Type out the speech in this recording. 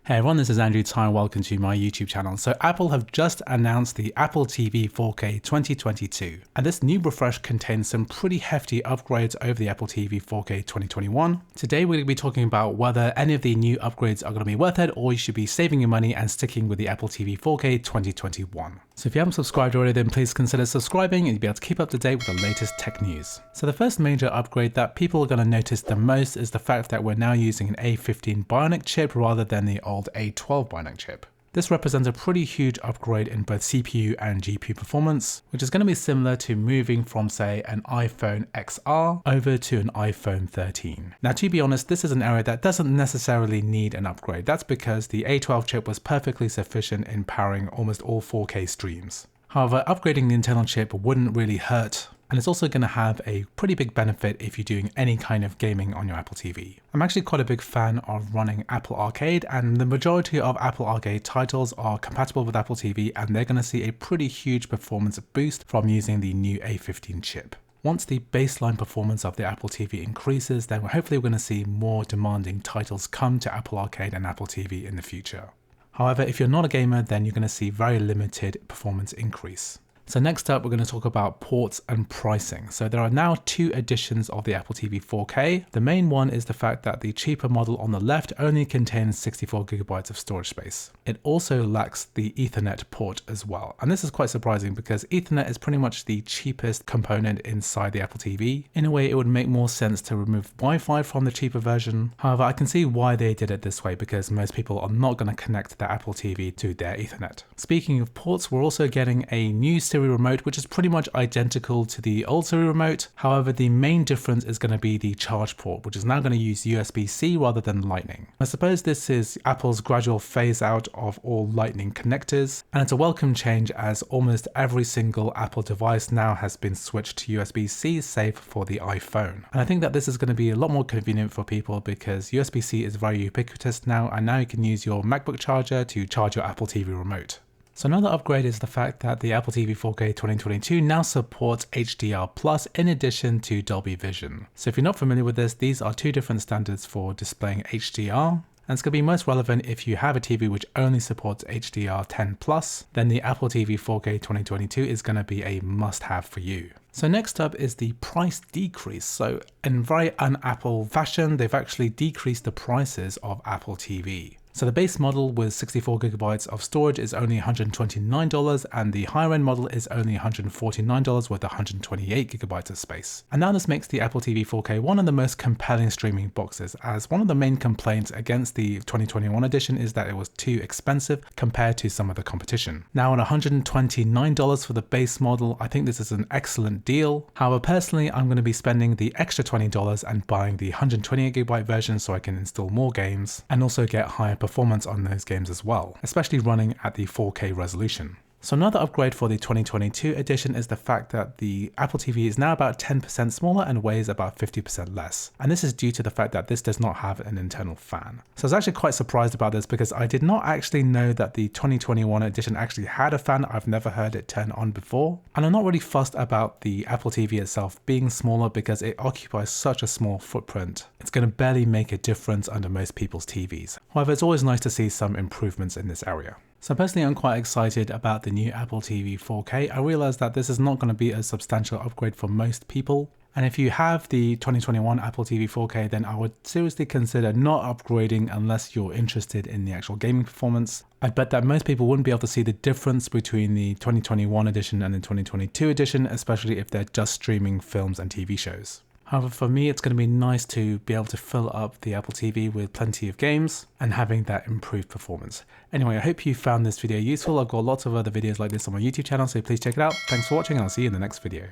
Hey everyone, this is Andrew Tsai and welcome to my YouTube channel. So Apple have just announced the Apple TV 4K 2022, and this new refresh contains some pretty hefty upgrades over the Apple TV 4K 2021. Today we're going to be talking about whether any of the new upgrades are going to be worth it, or you should be saving your money and sticking with the Apple TV 4K 2021. So if you haven't subscribed already, then please consider subscribing and you'll be able to keep up to date with the latest tech news. So the first major upgrade that people are going to notice the most is the fact that we're now using an A15 Bionic chip rather than the old A12 Bionic chip. This represents a pretty huge upgrade in both CPU and GPU performance, which is going to be similar to moving from, say, an iPhone XR over to an iPhone 13. Now, to be honest, this is an area that doesn't necessarily need an upgrade. That's because the A12 chip was perfectly sufficient in powering almost all 4K streams. However, upgrading the internal chip wouldn't really hurt, and it's also going to have a pretty big benefit if you're doing any kind of gaming on your Apple TV. I'm actually quite a big fan of running Apple Arcade, and the majority of Apple Arcade titles are compatible with Apple TV, and they're going to see a pretty huge performance boost from using the new A15 chip. Once the baseline performance of the Apple TV increases, then hopefully we're going to see more demanding titles come to Apple Arcade and Apple TV in the future. However, if you're not a gamer, then you're going to see very limited performance increase. So next up, we're going to talk about ports and pricing. So there are now two editions of the Apple TV 4K. The main one is the fact that the cheaper model on the left only contains 64 gigabytes of storage space. It also lacks the Ethernet port as well. And this is quite surprising because Ethernet is pretty much the cheapest component inside the Apple TV. In a way, it would make more sense to remove Wi-Fi from the cheaper version. However, I can see why they did it this way because most people are not going to connect their Apple TV to their Ethernet. Speaking of ports, we're also getting a new Siri Remote, which is pretty much identical to the old Siri Remote. However, the main difference is going to be the charge port, which is now going to use USB-C rather than Lightning. I suppose this is Apple's gradual phase out of all Lightning connectors, and it's a welcome change as almost every single Apple device now has been switched to USB-C, save for the iPhone. And I think that this is going to be a lot more convenient for people because USB-C is very ubiquitous now, and now you can use your MacBook charger to charge your Apple TV remote. So another upgrade is the fact that the Apple TV 4K 2022 now supports HDR+ in addition to Dolby Vision. So if you're not familiar with this, these are two different standards for displaying HDR. And it's going to be most relevant if you have a TV which only supports HDR10+, then the Apple TV 4K 2022 is going to be a must-have for you. So next up is the price decrease. So in very un-Apple fashion, they've actually decreased the prices of Apple TV. So the base model with 64 gigabytes of storage is only $129, and the higher end model is only $149 with 128 gigabytes of space. And now this makes the Apple TV 4K one of the most compelling streaming boxes, as one of the main complaints against the 2021 edition is that it was too expensive compared to some of the competition. Now at $129 for the base model, I think this is an excellent deal. However, personally, I'm going to be spending the extra $20 and buying the 128 gigabyte version so I can install more games and also get higher performance on those games as well, especially running at the 4K resolution. So another upgrade for the 2022 edition is the fact that the Apple TV is now about 10% smaller and weighs about 50% less. And this is due to the fact that this does not have an internal fan. So I was actually quite surprised about this because I did not actually know that the 2021 edition actually had a fan. I've never heard it turn on before. And I'm not really fussed about the Apple TV itself being smaller because it occupies such a small footprint. It's going to barely make a difference under most people's TVs. However, it's always nice to see some improvements in this area. So personally, I'm quite excited about the new Apple TV 4K. I realize that this is not going to be a substantial upgrade for most people. And if you have the 2021 Apple TV 4K, then I would seriously consider not upgrading unless you're interested in the actual gaming performance. I bet that most people wouldn't be able to see the difference between the 2021 edition and the 2022 edition, especially if they're just streaming films and TV shows. However, for me, it's going to be nice to be able to fill up the Apple TV with plenty of games and having that improved performance. Anyway, I hope you found this video useful. I've got lots of other videos like this on my YouTube channel, so please check it out. Thanks for watching, and I'll see you in the next video.